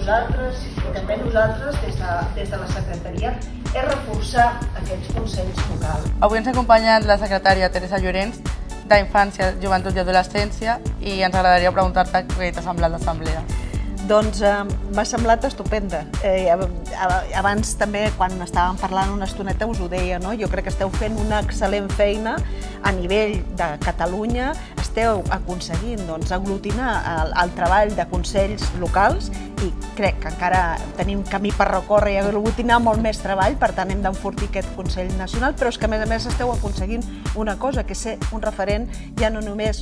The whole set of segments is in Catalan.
vosaltres i també nosaltres des de la secretaria és reforçar aquests consells locals. Avui ens ha acompanyat la secretària Teresa Llorenç d'Infància, Joventut i Adolescència i ens agradaria preguntar-te què t'ha semblat l'assemblea. Doncs m'ha semblat estupenda. Abans també, quan estàvem parlant una estoneta, us ho deia, no? Jo crec que esteu fent una excel·lent feina a nivell de Catalunya, esteu aconseguint aglutinar el treball de consells locals i crec que encara tenim camí per recórrer i aglutinar molt més treball, per tant hem d'enfortir aquest Consell Nacional, però és que a més esteu aconseguint una cosa, que és ser un referent ja no només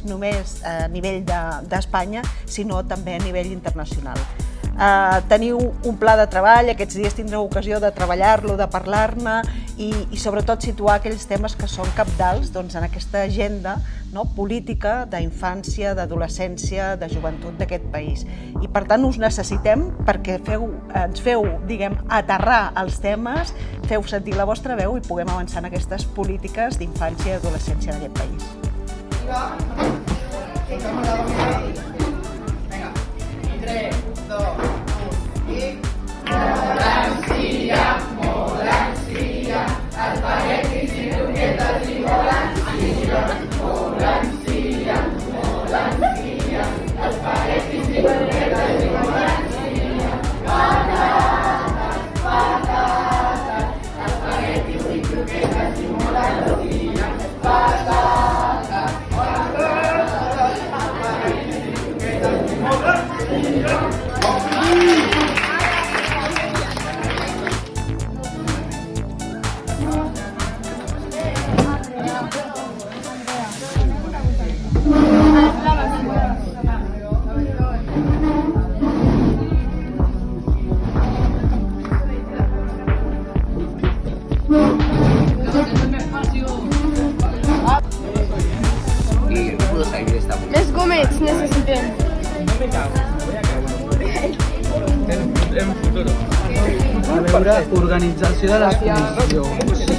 a nivell d'Espanya, sinó també a nivell internacional. Teniu un pla de treball, aquests dies tindreu ocasió de treballar-lo, de parlar-ne i sobretot situar aquells temes que són cabdals en aquesta agenda política d'infància, d'adolescència, de joventut d'aquest país. I per tant us necessitem perquè ens feu aterrar els temes, feu sentir la vostra veu i puguem avançar en aquestes polítiques d'infància i adolescència d'aquest país. Més gomets necessitem. A veure, organització de les comissions.